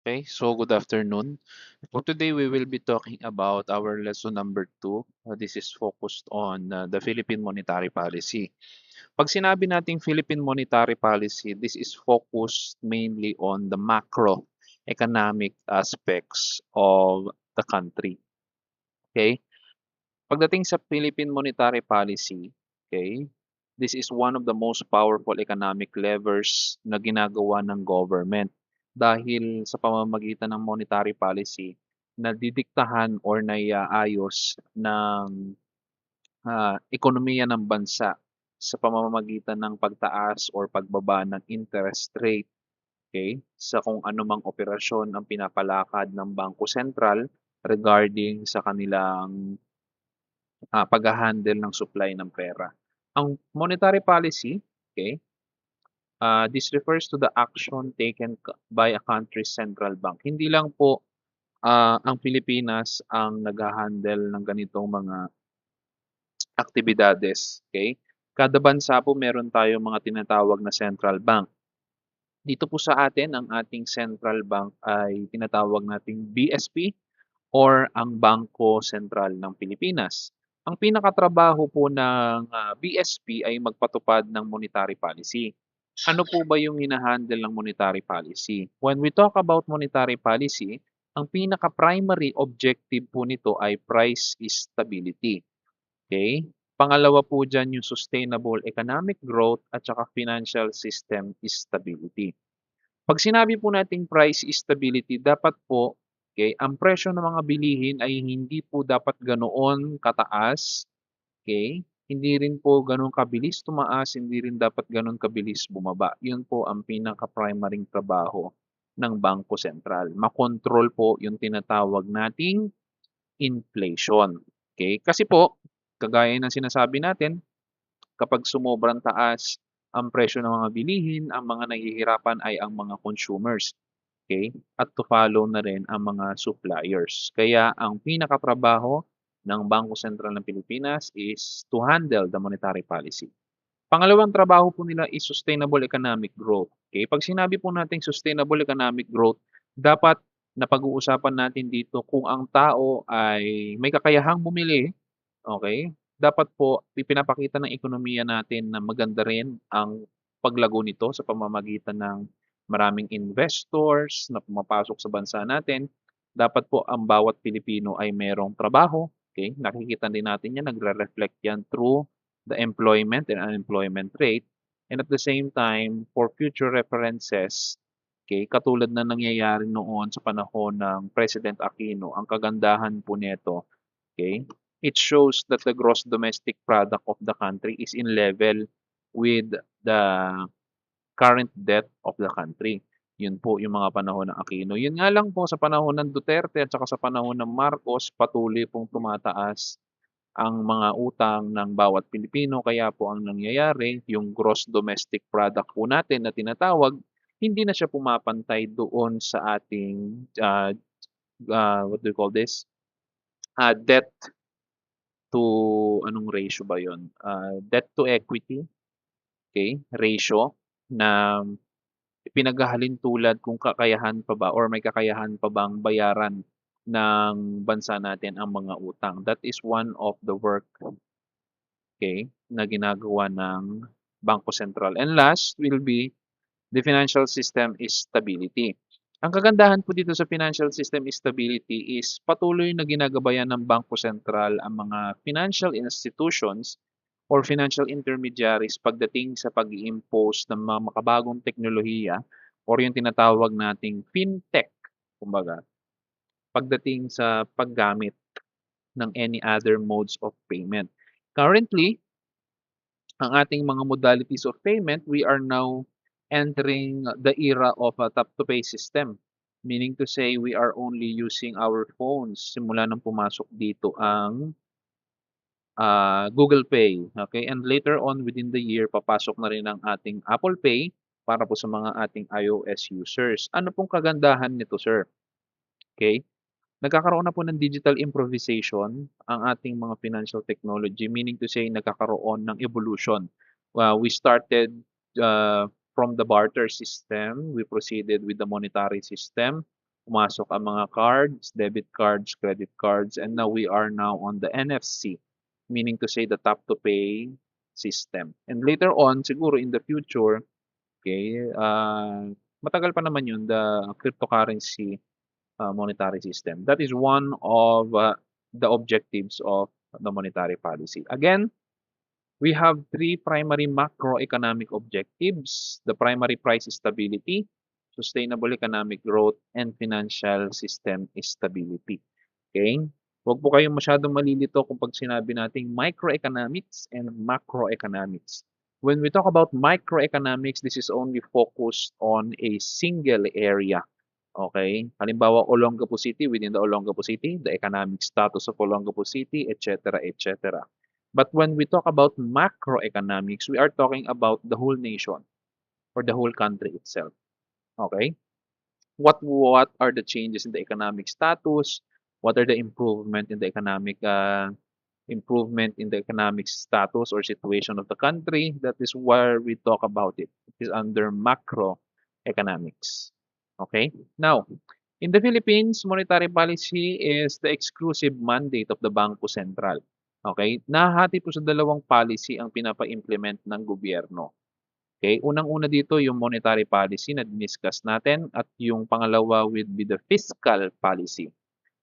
Okay, so good afternoon. For today, we will be talking about our lesson number 2. This is focused on the Philippine monetary policy. Pag sinabi nating Philippine monetary policy, this is focused mainly on the macroeconomic aspects of the country. Okay? Pagdating sa Philippine monetary policy, okay, this is one of the most powerful economic levers na ginagawa ng government dahil sa pamamagitan ng monetary policy na didiktahan or naiaayos ng ekonomiya ng bansa sa pamamagitan ng pagtaas or pagbaba ng interest rate, okay, sa kung anumang operasyon ang pinapalakad ng Bangko Sentral regarding sa kanilang pagha-handle ng supply ng pera. Ang monetary policy, okay, this refers to the action taken by a country's central bank. Hindi lang po ang Pilipinas ang nagha-handle ng ganitong mga aktibidades, okay? Kada bansa po meron tayong mga tinatawag na central bank. Dito po sa atin, ang ating central bank ay tinatawag nating BSP or ang Bangko Sentral ng Pilipinas. Ang pinakatrabaho po ng BSP ay magpatupad ng monetary policy. Ano po ba yung hinahandle ng monetary policy? When we talk about monetary policy, ang pinaka-primary objective po nito ay price stability. Okay? Pangalawa po dyan yung sustainable economic growth at saka financial system stability. Pag sinabi po nating price stability, dapat po, okay, ang presyo ng mga bilihin ay hindi po dapat ganoon kataas, okay? Hindi rin po ganoon kabilis tumaas, hindi rin dapat ganoon kabilis bumaba. Yun po ang pinaka-primaring trabaho ng Bangko Sentral. Makontrol po yung tinatawag nating inflation. Okay? Kasi po, kagaya ng sinasabi natin, kapag sumobrang taas ang presyo ng mga bilihin, ang mga nahihirapan ay ang mga consumers. Okay? At to follow na rin ang mga suppliers. Kaya ang pinakatrabaho ng Bangko Sentral ng Pilipinas is to handle the monetary policy. Pangalawang trabaho po nila is sustainable economic growth. Okay? Pag sinabi po natin sustainable economic growth, dapat napag-uusapan natin dito kung ang tao ay may kakayahang bumili, okay? Dapat po ipinapakita ng ekonomiya natin na maganda rin ang paglago nito sa pamamagitan ng maraming investors na pumapasok sa bansa natin. Dapat po ang bawat Pilipino ay merong trabaho. Okay? Nakikita din natin yan, nagre-reflect yan through the employment and unemployment rate. And at the same time, for future references, okay, katulad na nangyayari noon sa panahon ng President Aquino, ang kagandahan po nito, okay, it shows that the gross domestic product of the country is in level with the current debt of the country. Yun po yung mga panahon ng Aquino. Yun nga lang po sa panahon ng Duterte at saka sa panahon ng Marcos, patuloy pong tumataas ang mga utang ng bawat Pilipino. Kaya po ang nangyayari, yung gross domestic product po natin na tinatawag, hindi na siya pumapantay doon sa ating, what do you call this? Debt to, anong ratio ba yun? Debt to equity, okay, ratio na pinaghahalin tulad kung kakayahan pa ba or may kakayahan pa bang bayaran ng bansa natin ang mga utang. That is one of the work, okay, na ginagawa ng Bangko Sentral. And last will be the financial system is stability. Ang kagandahan po dito sa financial system stability is patuloy na ginagabayan ng Bangko Sentral ang mga financial institutions or financial intermediaries pagdating sa pag-i-impose ng mga makabagong teknolohiya or yung tinatawag nating fintech, kumbaga, pagdating sa paggamit ng any other modes of payment. Currently, ang ating mga modalities of payment, we are now entering the era of a tap-to-pay system. Meaning to say, we are only using our phones simula nang pumasok dito ang Google Pay. Okay? And later on within the year, papasok na rin ang ating Apple Pay para po sa mga ating iOS users. Ano pong kagandahan nito, sir? Okay? Nagkakaroon na po ng digital improvisation ang ating mga financial technology, meaning to say nagkakaroon ng evolution. We started from the barter system, we proceeded with the monetary system, Pumasok ang mga cards, debit cards, credit cards, and now we are now on the NFC, meaning to say the tap to pay system. And later on, siguro in the future, okay, matagal pa naman yun, the cryptocurrency monetary system. That is one of the objectives of the monetary policy. Again, we have three primary macroeconomic objectives: the primary price stability, sustainable economic growth, and financial system stability. Okay? Huwag po kayong masyadong malilito kung pag sinabi nating microeconomics and macroeconomics. When we talk about microeconomics, this is only focused on a single area. Okay? Halimbawa, Olongapo City, within the Olongapo City, the economic status of Olongapo City, etc., etc. But when we talk about macroeconomics, we are talking about the whole nation or the whole country itself. Okay? What are the changes in the economic status? What are the improvement in the economic status or situation of the country? That is where we talk about it. It is under macroeconomics. Okay? Now, in the Philippines, monetary policy is the exclusive mandate of the Bangko Sentral. Okay? Nahati po sa dalawang policy ang pinapa-implement ng gobyerno. Okay? Unang-una dito yung monetary policy na diniscuss natin at yung pangalawa would be the fiscal policy.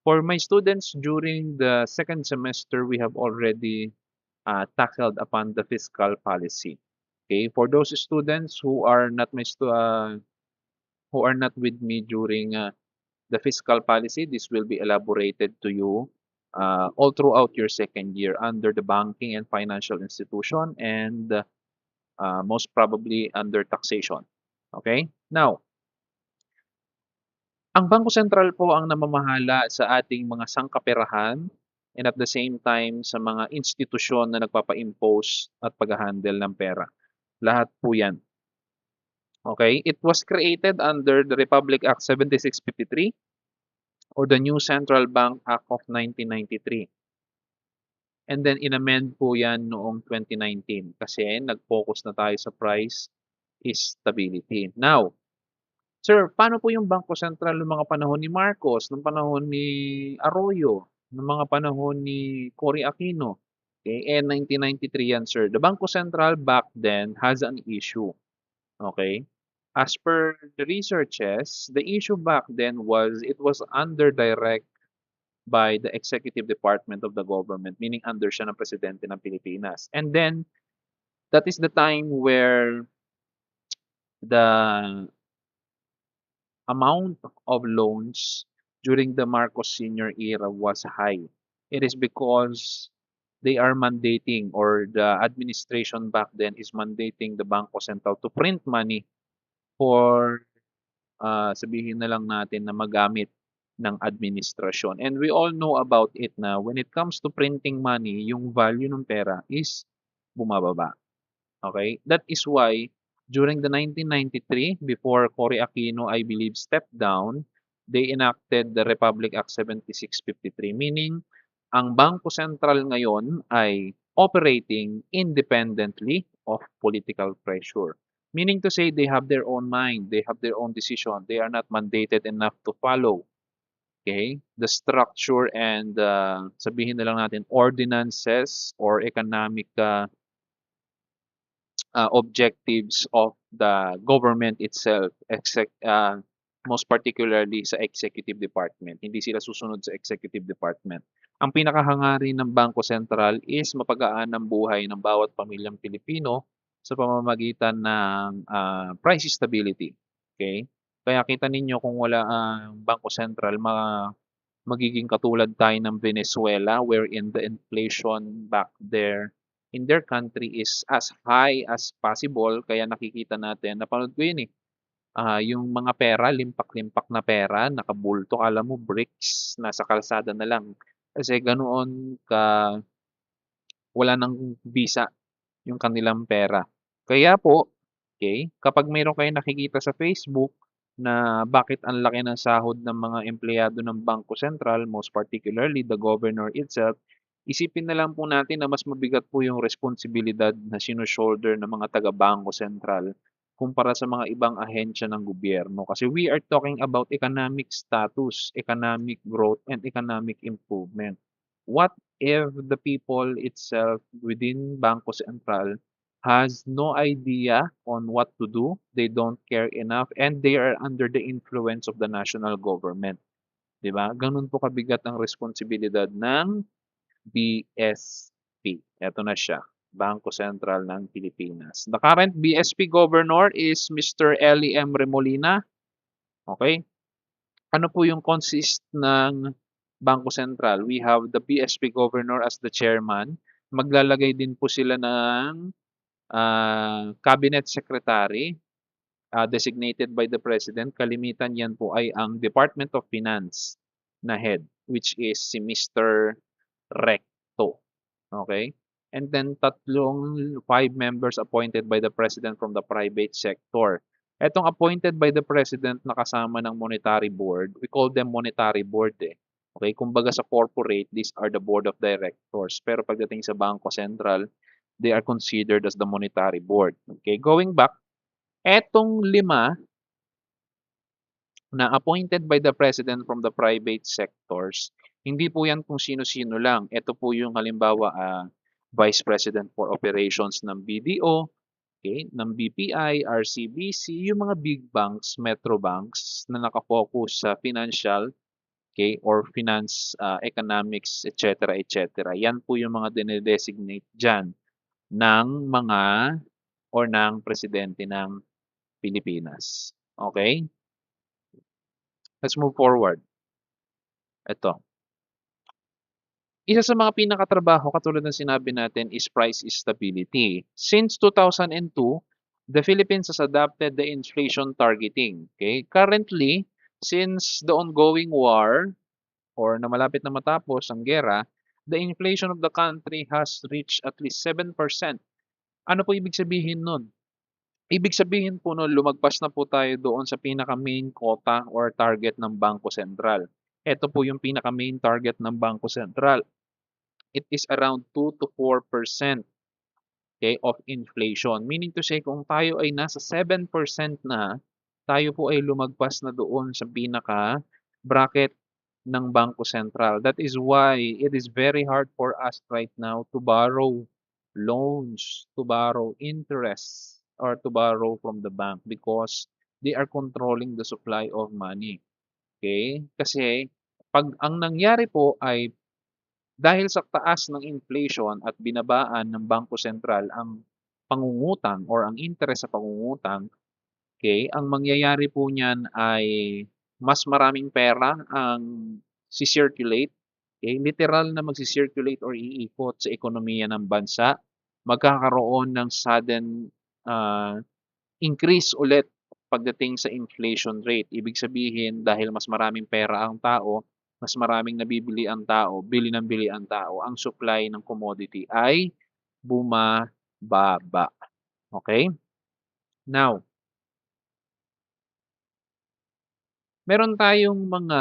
For my students during the second semester, we have already tackled upon the fiscal policy. Okay? For those students who are not with me during the fiscal policy, this will be elaborated to you all throughout your second year under the banking and financial institution and most probably under taxation. Okay? Now, ang Bangko Sentral po ang namamahala sa ating mga sangkaperahan and at the same time sa mga institusyon na nagpapa-impose at pag-handle ng pera. Lahat po yan. Okay? It was created under the Republic Act 7653 or the New Central Bank Act of 1993. And then inamend po yan noong 2019 kasi nag-focus na tayo sa price stability. Now, sir, paano po yung Bangko Sentral noong mga panahon ni Marcos, noong panahon ni Arroyo, noong mga panahon ni Cory Aquino? Okay, and 1993 yan, sir. The Bangko Sentral back then has an issue. Okay? As per the researches, the issue back then was it was under direct by the executive department of the government, meaning under siya ng presidente ng Pilipinas. And then, that is the time where the amount of loans during the Marcos Sr. era was high. It is because they are mandating or the administration back then is mandating the Bangko Sentral to print money for sabihin na lang natin na magamit ng administrasyon. And we all know about it na when it comes to printing money, yung value ng pera is bumababa. Okay? That is why during the 1993, before Cory Aquino, I believe, stepped down, they enacted the Republic Act 7653, meaning ang Bangko Sentral ngayon ay operating independently of political pressure. Meaning to say they have their own mind, they have their own decision, they are not mandated enough to follow the structure and sabihin na lang natin ordinances or economic objectives of the government itself, most particularly sa executive department. Hindi sila susunod sa executive department. Ang pinakahangarin ng Bangko Sentral is mapagaan ang buhay ng bawat pamilyang Pilipino sa pamamagitan ng price stability. Okay? Kaya kita ninyo kung wala ang Bangko Sentral, magiging katulad tayo ng Venezuela wherein the inflation back there in their country is as high as possible. Kaya nakikita natin, napanood ko yun yung mga pera, limpak-limpak na pera, nakabulto, alam mo, bricks, nasa kalsada na lang. Kasi ganoon wala nang visa yung kanilang pera. Kaya po, kapag mayroon kayo nakikita sa Facebook na bakit ang laki ng sahod ng mga empleyado ng Bangko Sentral, most particularly the governor itself, isipin na lang po natin na mas mabigat po yung responsibilidad na sinushoulder ng mga taga-Bangko Sentral kumpara sa mga ibang ahensya ng gobyerno. Kasi we are talking about economic status, economic growth, and economic improvement. What if the people itself within Bangko Sentral has no idea on what to do, they don't care enough, and they are under the influence of the national government? 'Di ba? Gano'n po kabigat ang responsibilidad ng BSP. Eto na siya, Bangko Sentral ng Pilipinas. The current BSP governor is Mr. Eli M. Remolina. Okay? Ano po yung consist ng Bangko Sentral? We have the BSP governor as the chairman. Maglalagay din po sila ng cabinet secretary designated by the president. Kalimitan yan po ay ang Department of Finance na head, which is si Mr. Recto. Okay? And then five members appointed by the president from the private sector. Etong appointed by the president na kasama ng monetary board, we call them monetary board eh. Okay, kumbaga sa corporate, these are the board of directors. Pero pagdating sa Bangko Sentral, they are considered as the monetary board. Okay, going back, etong 5 na appointed by the president from the private sectors, hindi po yan kung sino-sino lang. Ito po yung halimbawa, Vice President for Operations ng BDO, okay, ng BPI, RCBC, yung mga big banks, metro banks na nakafocus sa financial, okay, or finance, economics, etc., etc. Yan po yung mga dinedesignate dyan ng mga or ng presidente ng Pilipinas. Okay? Let's move forward. Ito. Isa sa mga pinakatrabaho katulad ng sinabi natin is price stability. Since 2002, the Philippines has adopted the inflation targeting. Okay? Currently, since the ongoing war or na malapit na matapos ang gera, the inflation of the country has reached at least 7%. Ano po ibig sabihin nun? Ibig sabihin po nun, lumagpas na po tayo doon sa pinaka-main quota or target ng Bangko Sentral. Ito po yung pinaka-main target ng Bangko Sentral. It is around 2 to 4%, okay, of inflation. Meaning to say, kung tayo ay nasa 7% na, tayo po ay lumagpas na doon sa pinaka-bracket ng Bangko Sentral. That is why it is very hard for us right now to borrow loans, to borrow interest, or to borrow from the bank because they are controlling the supply of money. Okay? Kasi pag ang nangyari po ay dahil sa taas ng inflation at binabaan ng Bangko Sentral ang pangungutang or ang interest sa pangungutang, okay, ang mangyayari po niyan ay mas maraming pera ang si-circulate, okay, literal na magsi-circulate or iikot sa ekonomiya ng bansa. Magkakaroon ng sudden increase ulit pagdating sa inflation rate. Ibig sabihin, dahil mas maraming pera ang tao, mas maraming nabibili ang tao, bili ng bili ang tao, ang supply ng commodity ay bumababa. Okay? Now, meron tayong mga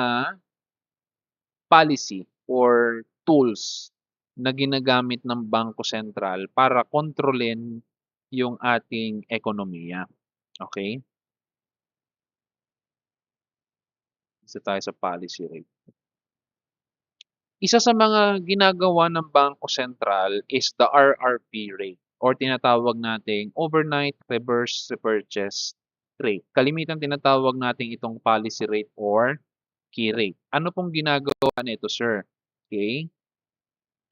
policy or tools na ginagamit ng Bangko Sentral para kontrolin yung ating ekonomiya. Okay? Isa tayo sa policy rate. Isa sa mga ginagawa ng Bangko Sentral is the RRP rate or tinatawag nating overnight reverse repurchase rate. Kalimitan tinatawag natin itong policy rate or key rate. Ano pong ginagawa nito, sir? Okay?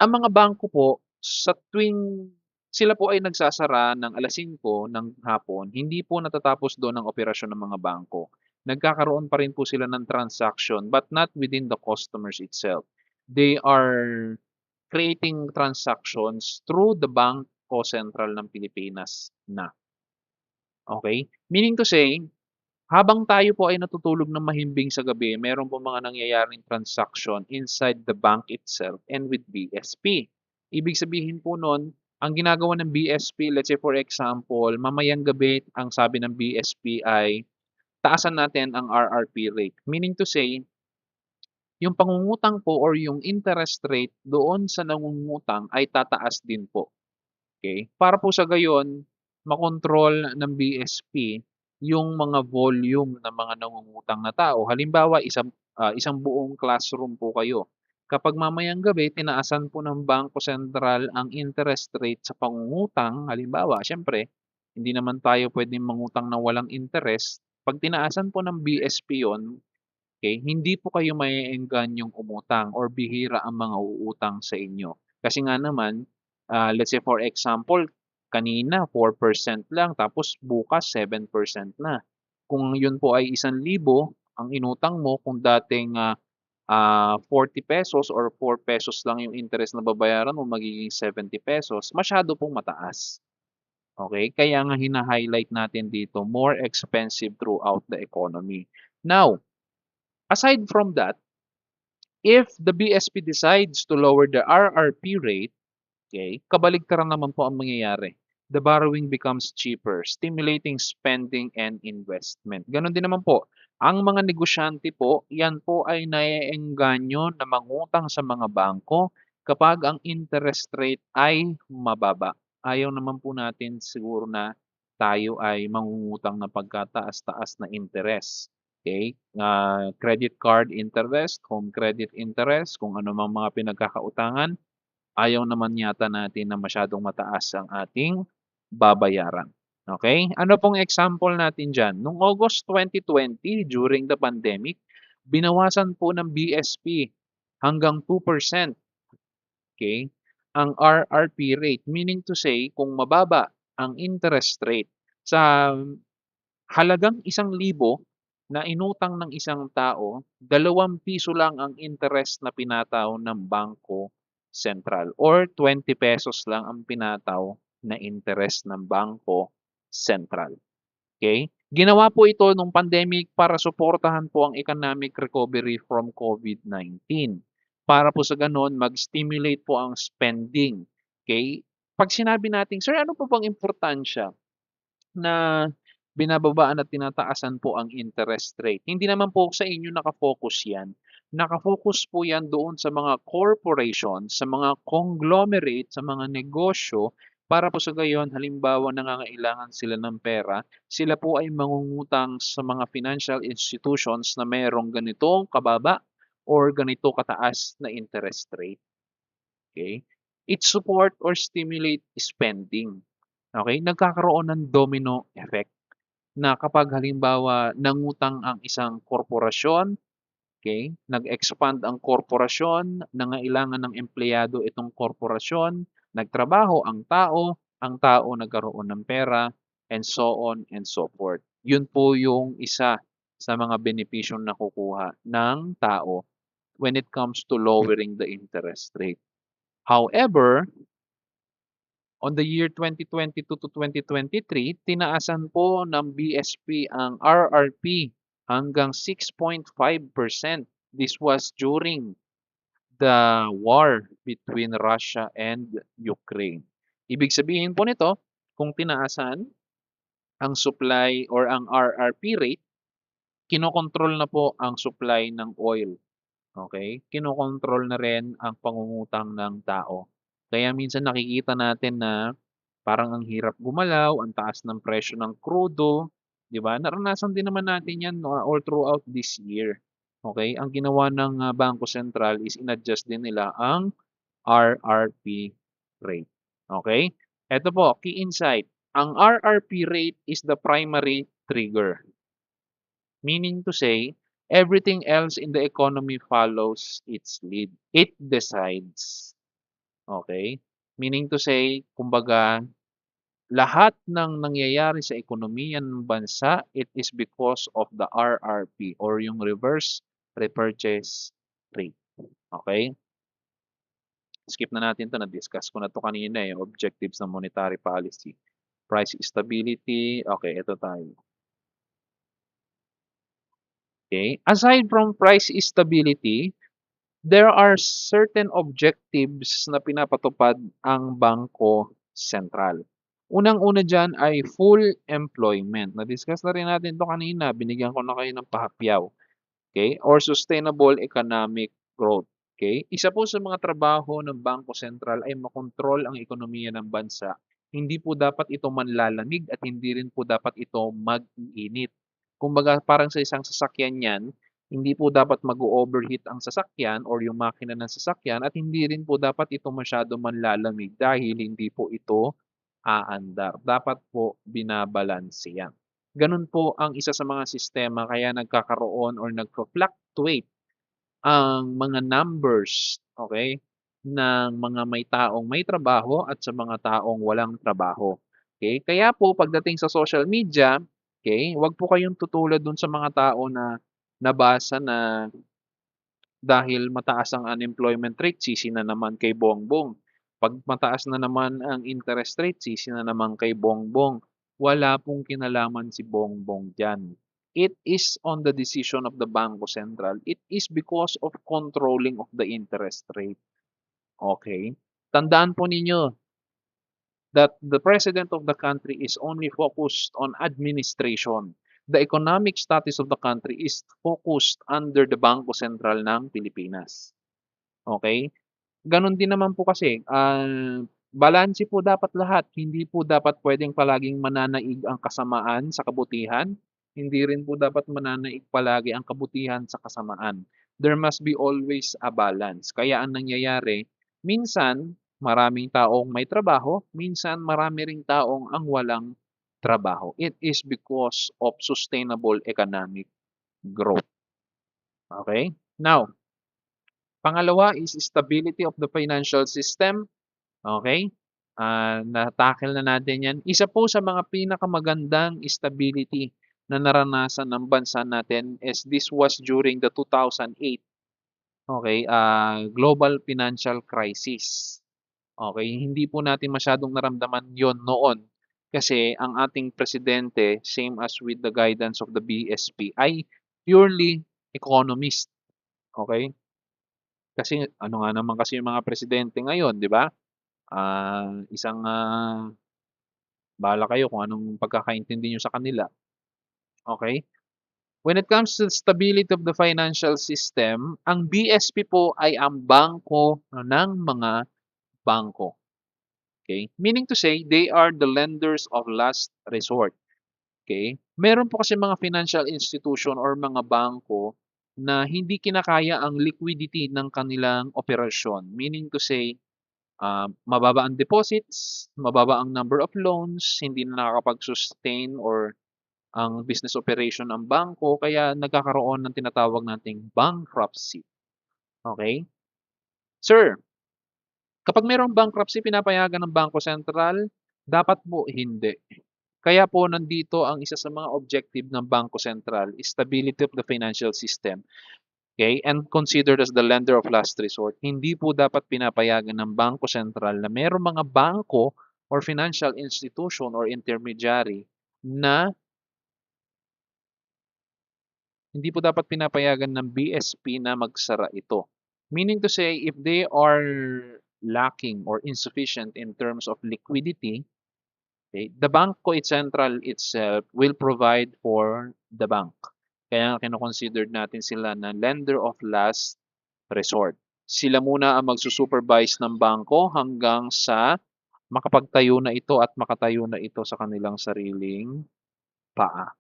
Ang mga bangko po sa tuwing sila po ay nagsasara ng 5:00 ng hapon, hindi po natatapos doon ang operasyon ng mga bangko. Nagkakaroon pa rin po sila ng transaction but not within the customers itself. They are creating transactions through the Bangko Sentral ng Pilipinas na. Okay? Meaning to say, habang tayo po ay natutulog ng mahimbing sa gabi, meron po mga nangyayaring transaction inside the bank itself and with BSP. Ibig sabihin po nun, ang ginagawa ng BSP, let's say for example, mamayang gabi, ang sabi ng BSP ay taasan natin ang RRP rate. Meaning to say, yung pangungutang po or yung interest rate doon sa nangungutang ay tataas din po. Okay? Para po sa gayon, makontrol ng BSP yung mga volume ng mga nangungutang na tao. Halimbawa, isang buong classroom po kayo. Kapag mamayang gabi, tinaasan po ng Bangko Sentral ang interest rate sa pangungutang, halimbawa, siyempre, hindi naman tayo pwedeng mangutang na walang interest. Pag tinaasan po ng BSP yon, okay, hindi po kayo maeengganyong umutang or bihira ang mga uutang sa inyo. Kasi nga naman, let's say for example, kanina 4% lang tapos bukas 7% na. Kung yun po ay 1,000 ang inutang mo, kung dating 40 pesos or 4 pesos lang yung interest na babayaran mo, magiging 70 pesos, masyado pong mataas. Okay? Kaya nga hina-highlight natin dito, more expensive throughout the economy. Now, aside from that, if the BSP decides to lower the RRP rate, okay, kabaligtaran naman po ang mangyayari. The borrowing becomes cheaper, stimulating spending and investment. Ganon din naman po. Ang mga negosyante po, yan po ay naiengganyo na mangutang sa mga bangko kapag ang interest rate ay mababa. Ayaw naman po natin siguro na tayo ay mangungutang na pagkataas-taas na interest. Okay? Credit card interest, home credit interest, kung ano mang mga pinagkakautangan, ayaw naman yata natin na masyadong mataas ang ating babayaran. Okay? Ano pong example natin dyan? Noong August 2020, during the pandemic, binawasan po ng BSP hanggang 2%, okay, ang RRP rate. Meaning to say, kung mababa ang interest rate sa halagang 1,000 na inutang ng isang tao, 2 piso lang ang interest na pinataw ng Bangko Sentral or 20 pesos lang ang pinataw na interest ng Bangko Sentral. Okay? Ginawa po ito nung pandemic para suportahan po ang economic recovery from COVID-19. Para po sa ganon, mag-stimulate po ang spending. Okay? Pag sinabi natin, sir, ano po bang importansya na binababaan at tinataasan po ang interest rate? Hindi naman po sa inyo nakafocus yan. Nakafocus po yan doon sa mga corporation, sa mga conglomerate, sa mga negosyo, para po sa gayon, halimbawa nangangailangan sila ng pera, sila po ay mangungutang sa mga financial institutions na mayroong ganitong kababa or ganito kataas na interest rate. Okay? It support or stimulate spending. Okay? Nagkakaroon ng domino effect na kapag halimbawa nangutang ang isang korporasyon, okay, nag-expand ang korporasyon, nangailangan ng empleyado itong korporasyon, nagtrabaho ang tao nagkaroon ng pera, and so on and so forth. Yun po yung isa sa mga benepisyong nakukuha ng tao when it comes to lowering the interest rate. However, on the year 2022 to 2023, tinaasan po ng BSP ang RRP hanggang 6.5%. This was during the war between Russia and Ukraine. Ibig sabihin po nito, kung tinaasan ang supply or ang RRP rate, kinokontrol na po ang supply ng oil. Okay? Kinokontrol na rin ang pangungutang ng tao. Kaya minsan nakikita natin na parang ang hirap gumalaw, ang taas ng presyo ng krudo, 'di ba? Naranasan din naman natin 'yan no, all throughout this year. Okay? Ang ginawa ng Bangko Sentral is inadjust din nila ang RRP rate. Okay? Ito po, key insight. Ang RRP rate is the primary trigger. Meaning to say, everything else in the economy follows its lead. It decides. Okay? Meaning to say, kumbaga, lahat ng nangyayari sa ekonomiya ng bansa, it is because of the RRP or yung reverse repurchase rate. Okay? Skip na natin to. Na-discuss ko na to kanina yung objectives ng monetary policy. Price stability. Okay, ito tayo. Okay? Aside from price stability, there are certain objectives na pinapatupad ang Bangko Sentral. Unang-una dyan ay full employment. Na-discuss na rin natin ito kanina. Binigyan ko na kayo ng pahapyaw. Okay? Or sustainable economic growth. Okay? Isa po sa mga trabaho ng Bangko Sentral ay makontrol ang ekonomiya ng bansa. Hindi po dapat ito manlalamig at hindi rin po dapat ito mag-iinit. Kumbaga parang sa isang sasakyan 'yan, hindi po dapat mag-o-overheat ang sasakyan or yung makina ng sasakyan at hindi rin po dapat ito masyadong manlalamig dahil hindi po ito aandar. Dapat po binabalanse 'yan. Gano'n po ang isa sa mga sistema kaya nagkakaroon or nagfo-fluctuate ang mga numbers, okay, ng mga may taong may trabaho at sa mga taong walang trabaho. Okay? Kaya po pagdating sa social media, okay, 'wag po kayong tutulad dun sa mga tao na nabasa na dahil mataas ang unemployment rate, sisi na naman kay Bongbong. 'Pag mataas na naman ang interest rate, sisi na naman kay Bongbong. Wala pong kinalaman si Bongbong diyan. It is on the decision of the Bangko Sentral. It is because of controlling of the interest rate. Okay? Tandaan po ninyo that the president of the country is only focused on administration. The economic status of the country is focused under the Bangko Sentral ng Pilipinas. Okay? Gano'n din naman po kasi, balanse po dapat lahat. Hindi po dapat puwedeng palaging mananaig ang kasamaan sa kabutihan. Hindi rin po dapat mananaig palagi ang kabutihan sa kasamaan. There must be always a balance. Kaya ang nangyayari, minsan maraming taong may trabaho, minsan marami ring taong ang walang trabaho. It is because of sustainable economic growth. Okay? Now, pangalawa is stability of the financial system. Okay? Na-tackle na natin 'yan. Isa po sa mga pinakamagandang stability na naranasan ng bansa natin is this was during the 2008, okay, global financial crisis. Okay, hindi po natin masyadong naramdaman 'yon noon kasi ang ating presidente, same as with the guidance of the BSP, ay purely economist. Okay? Kasi ano nga naman kasi yung mga presidente ngayon, 'di ba? Isang, bahala kayo kung anong pagkakaintindi niyo sa kanila, okay. When it comes to stability of the financial system, ang BSP po ay ang bangko ng mga bangko, okay. Meaning to say, they are the lenders of last resort, okay. Meron po kasi mga financial institution or mga bangko na hindi kinakaya ang liquidity ng kanilang operasyon. Meaning to say, mababa ang deposits, mababa ang number of loans, hindi na nakakapag-sustain or ang business operation ng bangko kaya nagkakaroon ng tinatawag nating bankruptcy. Okay? Sir, kapag mayroong bankruptcy, pinapayagan ng Bangko Sentral? Dapat po hindi. Kaya po nandito ang isa sa mga objective ng Bangko Sentral, stability of the financial system. Okay? And considered as the lender of last resort. Hindi po dapat pinapayagan ng Bangko Sentral na mayroong mga bangko or financial institution or intermediary na hindi po dapat pinapayagan ng BSP na magsara ito. Meaning to say, if they are lacking or insufficient in terms of liquidity, okay, the Bangko Sentral itself will provide for the bank. Kaya kino-considered natin sila na lender of last resort. Sila muna ang magsusupervise ng bangko hanggang sa makapagtayo na ito at makatayo na ito sa kanilang sariling paa.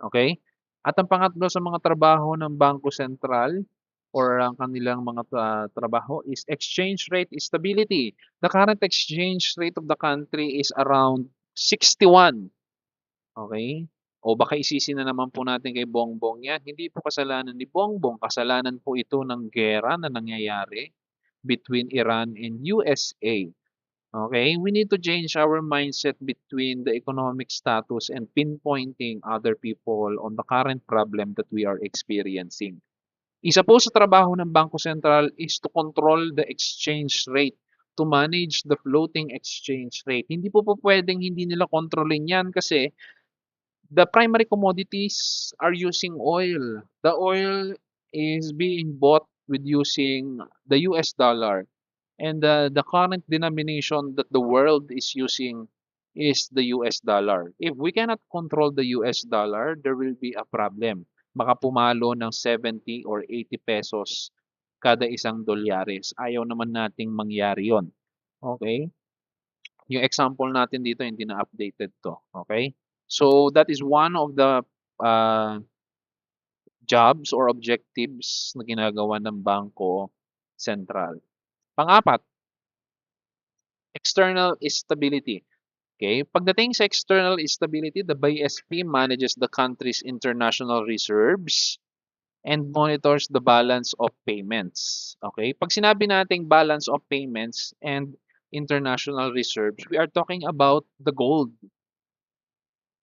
Okay? At ang pangatlo sa mga trabaho ng Bangko Sentral or ang kanilang mga trabaho is exchange rate stability. The current exchange rate of the country is around 61. Okay? O baka isisi na naman po natin kay Bongbong yan. Hindi po kasalanan ni Bongbong. Kasalanan po ito ng giyera na nangyayari between Iran and USA. Okay? We need to change our mindset between the economic status and pinpointing other people on the current problem that we are experiencing. Isa po sa trabaho ng Bangko Sentral is to control the exchange rate, to manage the floating exchange rate. Hindi po pwedeng hindi nila kontrolin yan kasi the primary commodities are using oil. The oil is being bought with using the US dollar. And the current denomination that the world is using is the US dollar. If we cannot control the US dollar, there will be a problem. Baka pumalo ng 70 or 80 pesos kada isang dolyares. Ayaw naman nating mangyari yon. Okay? Yung example natin dito, hindi na updated to. Okay? So, that is one of the uh, jobs or objectives na ginagawa ng Bangko Sentral. Pang-apat, external stability. Okay? Pagdating sa external stability, the BSP manages the country's international reserves and monitors the balance of payments. Okay? Pag sinabi nating balance of payments and international reserves, we are talking about the gold.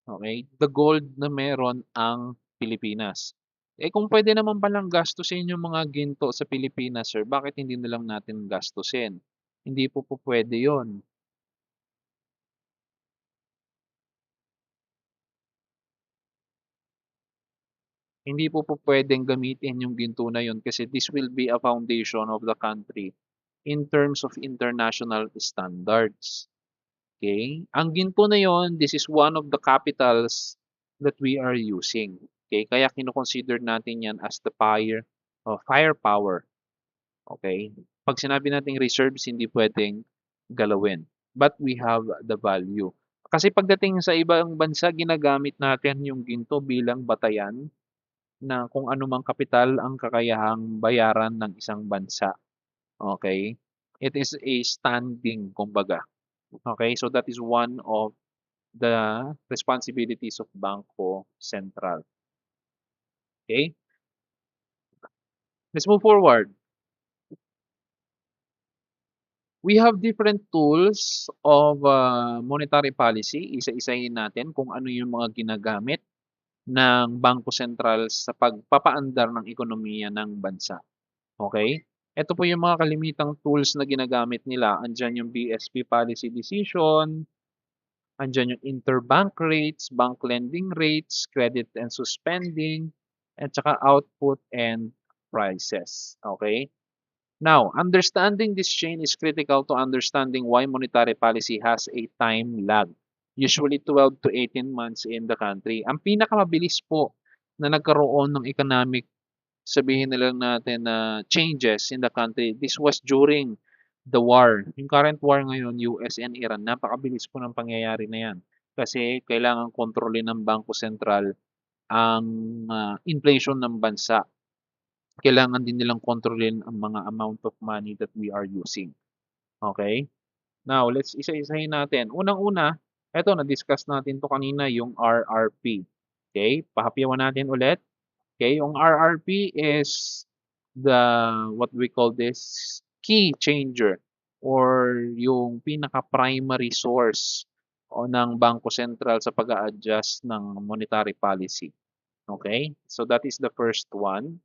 Okay? The gold na meron ang Pilipinas. Eh kung pwede naman palang gastusin yung mga ginto sa Pilipinas, sir, bakit hindi na lang natin gastusin? Hindi po pwede yon. Hindi po pwedeng gamitin yung ginto na yun kasi this will be a foundation of the country in terms of international standards. Okay? Ang ginto na yon, this is one of the capitals that we are using. Okay? Kaya kino-consider natin yan as the firepower. Okay? Pag sinabi nating reserves, hindi pwedeng galawin. But we have the value. Kasi pagdating sa ibang bansa, ginagamit natin yung ginto bilang batayan na kung ano mang kapital ang kakayahang bayaran ng isang bansa. Okay? It is a standing, kumbaga. Okay? So that is one of the responsibilities of Bangko Sentral. Okay? Let's move forward. We have different tools of monetary policy. Isa-isahin natin kung ano yung mga ginagamit ng Bangko Sentral sa pagpapaandar ng ekonomiya ng bansa. Okay? Ito po yung mga kalimitang tools na ginagamit nila. Andiyan yung BSP policy decision, andiyan yung interbank rates, bank lending rates, credit and suspending, at saka output and prices. Okay? Now, understanding this chain is critical to understanding why monetary policy has a time lag, usually 12 to 18 months in the country. Ang pinakamabilis po na nagkaroon ng economic, sabihin na lang natin na changes in the country, this was during the war. Yung current war ngayon, US and Iran, napakabilis po ng pangyayari na yan. Kasi kailangan kontrolin ng Bangko Sentral ang inflation ng bansa. Kailangan din nilang kontrolin ang mga amount of money that we are using. Okay? Now, let's isa-isahin natin. Unang-una, eto na-discuss natin to kanina, yung RRP. Okay? Pahapyawan natin ulit. Okay? Yung RRP is the, what we call this, key changer or yung pinaka-primary source o ng Bangko Sentral sa pag-a-adjust ng monetary policy. Okay? So that is the first one.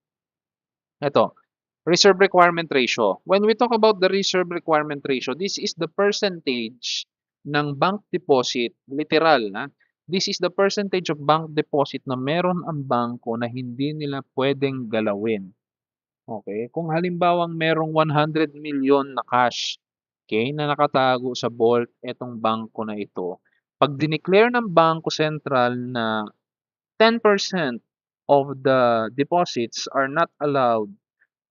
Ito, reserve requirement ratio. When we talk about the reserve requirement ratio, this is the percentage ng bank deposit, literal na, this is the percentage of bank deposit na meron ang bangko na hindi nila pwedeng galawin. Okay? Kung halimbawang merong 100 million na cash, okay, na nakatago sa vault etong bangko na ito, pag dineclare ng Bangko Sentral na 10% of the deposits are not allowed,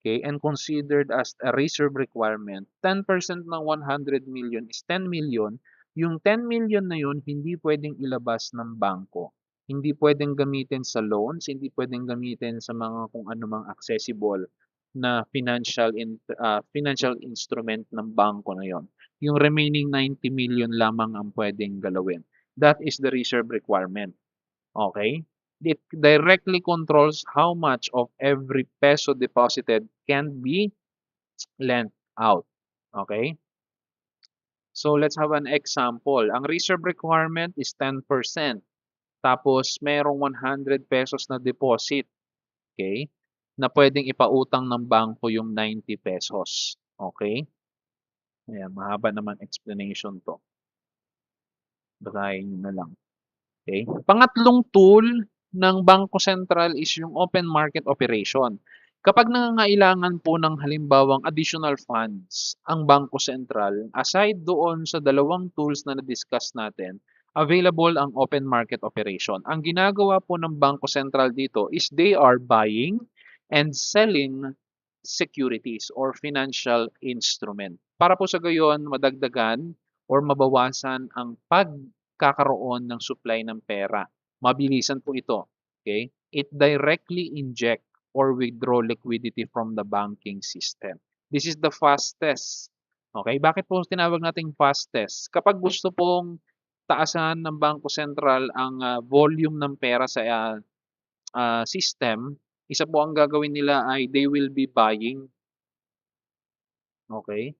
okay, and considered as a reserve requirement, 10% ng 100 million is 10 million. Yung 10 million na yun, hindi pwedeng ilabas ng bangko. Hindi pwedeng gamitin sa loans, hindi pwedeng gamitin sa mga kung ano mang accessible na financial instrument ng bangko na yon. Yung remaining 90 million lamang ang pwedeng galawin. That is the reserve requirement. Okay? It directly controls how much of every peso deposited can be lent out. Okay? So let's have an example. Ang reserve requirement is 10%. Tapos merong 100 pesos na deposit. Okay? Na pwedeng ipautang ng bangko yung 90 pesos. Okay? Ayan, mahaba naman explanation to. Basahin nyo na lang. Okay? Pangatlong tool ng Bangko Sentral is yung open market operation. Kapag nangangailangan po ng halimbawang additional funds ang Bangko Sentral, aside doon sa dalawang tools na na-discuss natin, available ang open market operation. Ang ginagawa po ng Bangko Sentral dito is they are buying and selling securities or financial instrument. Para po sa gayon, madagdagan or mabawasan ang pagkakaroon ng supply ng pera. Mabilisan po ito. Okay? It directly inject or withdraw liquidity from the banking system. This is the fastest. Okay? Bakit po tinawag nating fastest? Kapag gusto pong taasan ng Bangko Sentral ang volume ng pera sa system, isa po ang gagawin nila ay they will be buying, okay?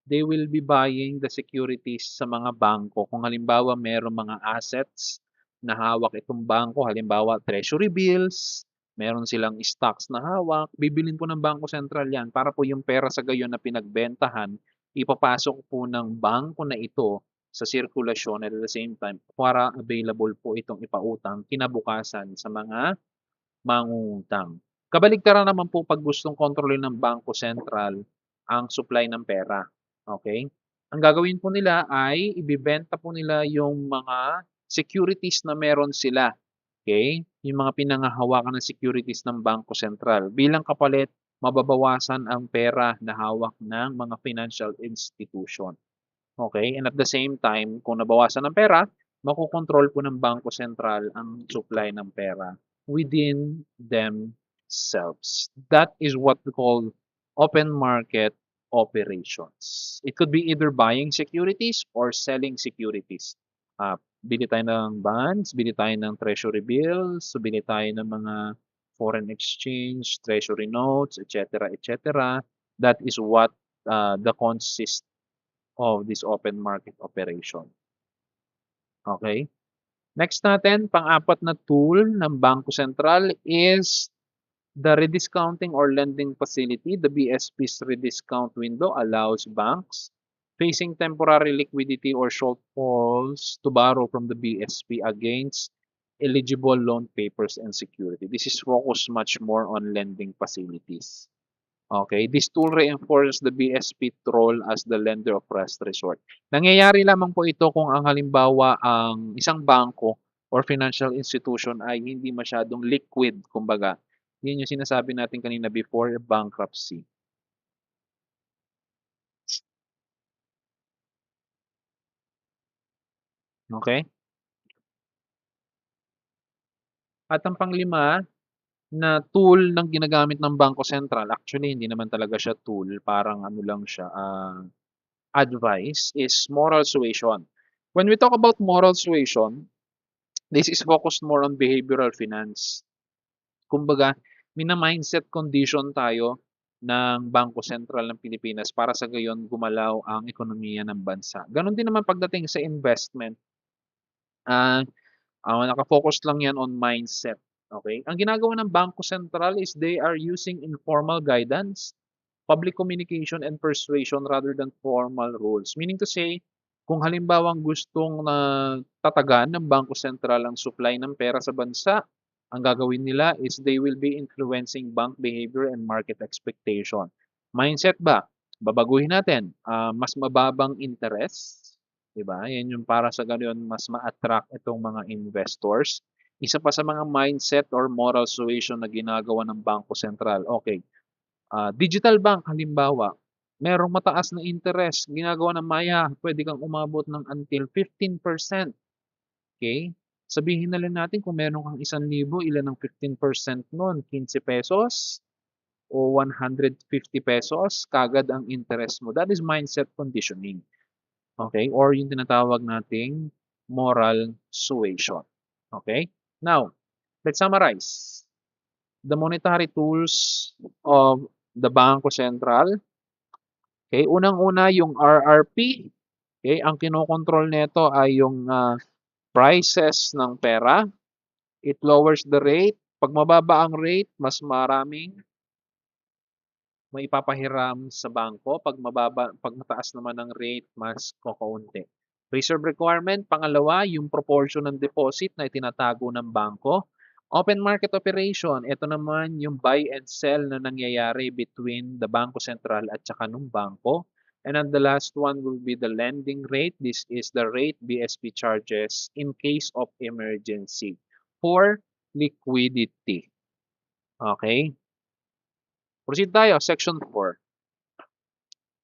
They will be buying the securities sa mga bangko. Kung halimbawa mayroong mga assets na hawak itong bangko, halimbawa treasury bills, meron silang stocks na hawak, bibilin po ng Bangko Sentral yan para po yung pera sa gayon na pinagbentahan, ipapasok po ng bangko na ito sa sirkulasyon at at the same time para available po itong ipautang kinabukasan sa mga mangungutang. Kabaligtaran naman po pag gustong kontrolin ng Bangko Sentral ang supply ng pera. Okay? Ang gagawin po nila ay ibibenta po nila yung mga securities na meron sila. Okay? Yung mga pinangahawakan ng securities ng Bangko Sentral. Bilang kapalit, mababawasan ang pera na hawak ng mga financial institution. Okay? And at the same time, kung nabawasan ang pera, makokontrol po ng Bangko Sentral ang supply ng pera within themselves. That is what we call open market operations. It could be either buying securities or selling securities. Bili tayo ng bonds, bili tayo ng treasury bills, bili tayo ng mga foreign exchange, treasury notes, etc., etc. That is what the consist of this open market operation. Okay? Next natin, pang-apat na tool ng Bangko Sentral is the rediscounting or lending facility. The BSP's rediscount window allows banks facing temporary liquidity or shortfalls to borrow from the BSP against eligible loan papers and security. This is focused much more on lending facilities. Okay, this tool reinforces the BSP role as the lender of last resort. Nangyayari lamang po ito kung ang halimbawa ang isang bangko or financial institution ay hindi masyadong liquid, kumbaga. Yun yung sinasabi natin kanina before bankruptcy. Okay? At ang panglima na tool ng ginagamit ng Bangko Sentral, actually hindi naman talaga siya tool, parang ano lang siya, advice is moral suasion. When we talk about moral suasion, this is focused more on behavioral finance. Kumbaga, mina-mindset condition tayo ng Bangko Sentral ng Pilipinas para sa gayon gumalaw ang ekonomiya ng bansa. Ganon din naman pagdating sa investment. Naka-focus lang yan on mindset. Okay? Ang ginagawa ng Bangko Sentral is they are using informal guidance, public communication, and persuasion rather than formal rules. Meaning to say, kung halimbawa gustong na tatagan ng Bangko Sentral ang supply ng pera sa bansa, ang gagawin nila is they will be influencing bank behavior and market expectation. Mindset ba? Babaguhin natin. Mas mababang interest, 'di ba? Yan yung para sa ganoon mas ma-attract itong mga investors. Isa pa sa mga mindset or moral suasion na ginagawa ng Bangko Sentral. Okay. Digital bank halimbawa, merong mataas na interest, ginagawa ng Maya, pwede kang umabot ng until 15%. Okay? Sabihin na lang natin kung meron kang 1,000, ilan ang 15% nun? 15 pesos o 150 pesos, kagad ang interest mo. That is mindset conditioning. Okay? Or yung tinatawag nating moral suasion. Okay? Now, let's summarize. The monetary tools of the Bangko Sentral. Okay, unang-una yung RRP. Okay, ang kinokontrol nito ay yung prices ng pera. It lowers the rate. Pag mababa ang rate, mas maraming maipapahiram sa bangko. Pag mataas naman ang rate, mas kakaunti. Reserve requirement, pangalawa, yung proportion ng deposit na itinatago ng bangko. Open market operation, ito naman yung buy and sell na nangyayari between the Bangko Sentral at saka nung bangko. And then the last one will be the lending rate. This is the rate BSP charges in case of emergency for liquidity. Okay? Proceed tayo, section 4.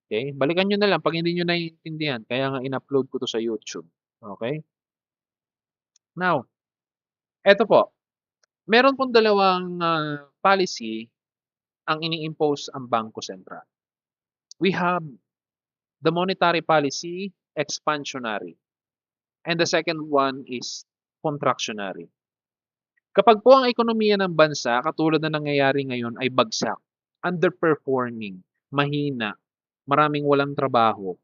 Okay? Balikan nyo na lang pag hindi nyo naiintindihan. Kaya nga in-upload ko to sa YouTube. Okay? Now, eto po. Meron pong dalawang policy ang ini-impose ang Bangko Sentral. We have the monetary policy expansionary. And the second one is contractionary. Kapag po ang ekonomiya ng bansa, katulad na nangyayari ngayon, ay bagsak, underperforming, mahina, maraming walang trabaho,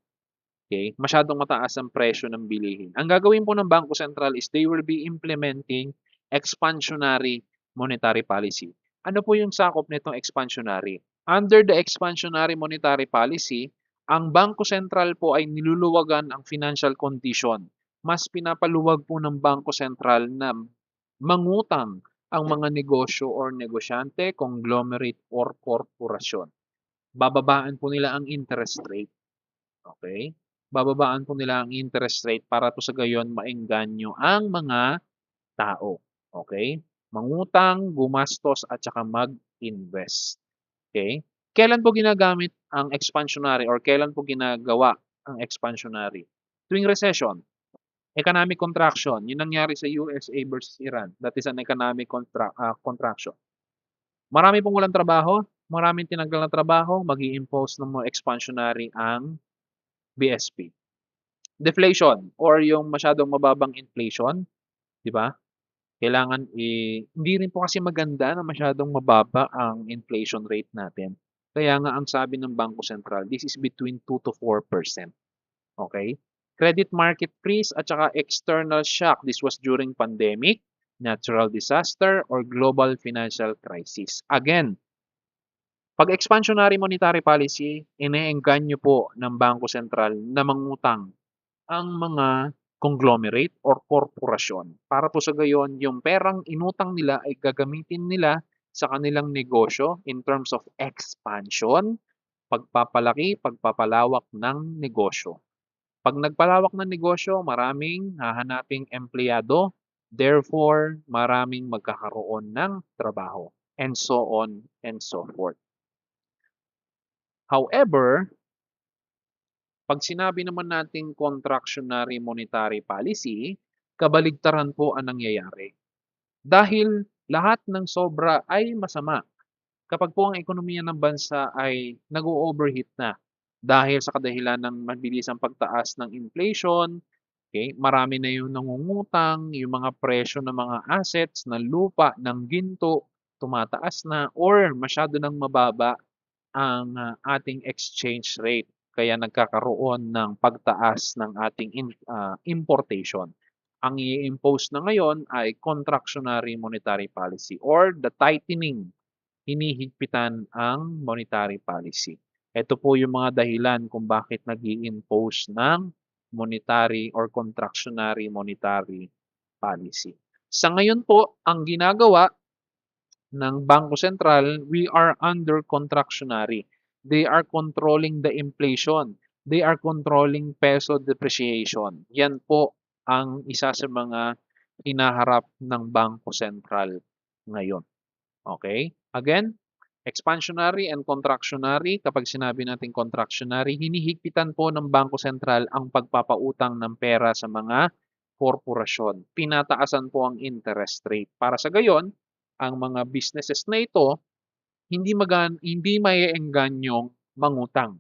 okay, masyadong mataas ang presyo ng bilihin. Ang gagawin po ng Bangko Sentral is they will be implementing expansionary monetary policy. Ano po yung sakop nitong expansionary? Under the expansionary monetary policy, ang Bangko Sentral po ay niluluwagan ang financial condition. Mas pinapaluwag po ng Bangko Sentral na mangutang ang mga negosyo or negosyante, conglomerate or korporasyon. Bababaan po nila ang interest rate. Okay? Bababaan po nila ang interest rate para po sa gayon maengganyo ang mga tao. Okay? Mangutang, gumastos at saka mag-invest. Okay? Kailan po ginagamit ang expansionary or kailan po ginagawa ang expansionary? Tuwing recession, economic contraction, yun nangyari sa USA versus Iran. That is an economic contraction. Marami pong walang trabaho, maraming tinanggal na trabaho, mag-i-impose ng mga expansionary ang BSP. Deflation or yung masyadong mababang inflation, di ba? Kailangan hindi rin po kasi maganda na masyadong mababa ang inflation rate natin. Kaya nga ang sabi ng Bangko Sentral, this is between 2 to 4%. Okay? Credit market freeze at saka external shock. This was during pandemic, natural disaster, or global financial crisis. Again, pag expansionary monetary policy, ine-engganyo po ng Bangko Sentral na mangutang ang mga conglomerate or korporasyon. Para po sa gayon, yung perang inutang nila ay gagamitin nila sa kanilang negosyo in terms of expansion, pagpapalaki, pagpapalawak ng negosyo. Pag nagpalawak ng negosyo, maraming hahanaping empleyado, therefore maraming magkakaroon ng trabaho, and so on and so forth. However, pag sinabi naman nating contractionary monetary policy, kabaligtaran po ang nangyayari. Dahil lahat ng sobra ay masama. Kapag po ang ekonomiya ng bansa ay nag-overheat na dahil sa kadahilan ng mabilisang pagtaas ng inflation, okay, marami na yung nangungutang, yung mga presyo ng mga assets, ng lupa, ng ginto, tumataas na, or masyado nang mababa ang ating exchange rate. Kaya nagkakaroon ng pagtaas ng ating importation. Ang i-impose na ngayon ay contractionary monetary policy or the tightening, hinihigpitan ang monetary policy. Ito po yung mga dahilan kung bakit nag-i-impose ng monetary or contractionary monetary policy. Sa ngayon po, ang ginagawa ng Bangko Sentral, we are under contractionary. They are controlling the inflation. They are controlling peso depreciation. Yan po ang isa sa mga hinaharap ng Bangko Sentral ngayon. Okay? Again, expansionary and contractionary. Kapag sinabi natin contractionary, hinihigpitan po ng Bangko Sentral ang pagpapautang ng pera sa mga korporasyon. Tinataasan po ang interest rate. Para sa gayon, ang mga businesses na ito hindi maiengganyong mangutang.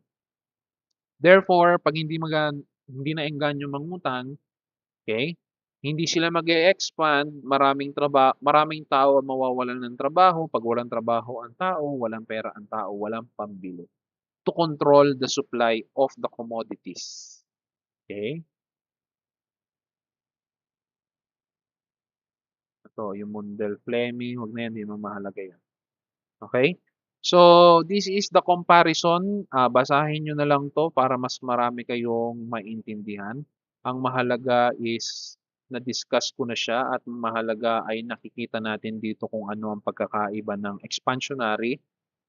Therefore, pag hindi naengganyong mangutang, okay? Hindi sila mag-e-expand, maraming tao ang mawawalan ng trabaho. Pag walang trabaho ang tao, walang pera ang tao, walang pambili. To control the supply of the commodities. Okay? Ito, yung Mundell Fleming, huwag na yan, hindi mo mahalaga yan. Okay? So, this is the comparison. Basahin nyo na lang to para mas marami kayong maintindihan. Ang mahalaga is na-discuss ko na siya at mahalaga ay nakikita natin dito kung ano ang pagkakaiba ng expansionary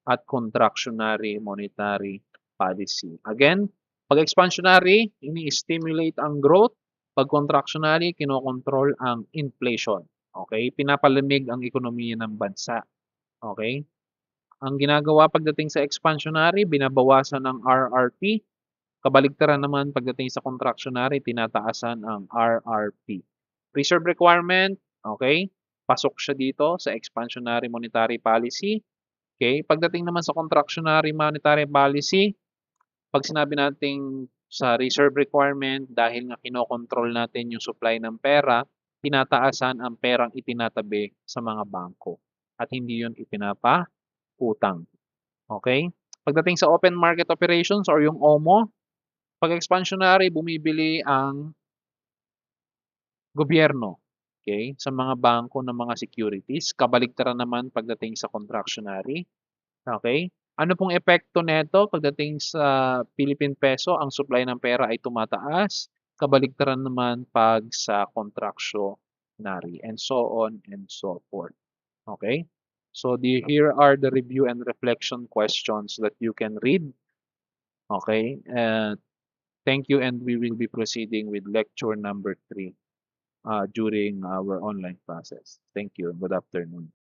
at contractionary monetary policy. Again, pag expansionary, ini-stimulate ang growth. Pag contractionary, kinokontrol ang inflation. Okay? Pinapalamig ang ekonomiya ng bansa. Okay? Ang ginagawa pagdating sa expansionary, binabawasan ang RRP. Kabaligtaran naman pagdating sa contractionary, tinataasan ang RRP. Reserve requirement, okay? Pasok siya dito sa expansionary monetary policy. Okay? Pagdating naman sa contractionary monetary policy, pag sinabi nating sa reserve requirement, dahil nga kinokontrol natin yung supply ng pera, tinataasan ang perang itinatabi sa mga bangko at hindi yun ipinapautang. Okay? Pagdating sa open market operations or yung OMO, pag expansionary, bumibili ang gobyerno, okay, sa mga bangko ng mga securities. Kabaligtaran naman pagdating sa contractionary. Okay? Ano pong epekto nito pagdating sa Philippine peso, ang supply ng pera ay tumataas. Kabaligtaran naman pag sa contractionary and so on and so forth. Okay? So here are the review and reflection questions that you can read. Okay? Thank you, and we will be proceeding with lecture number 3 during our online classes. Thank you and good afternoon.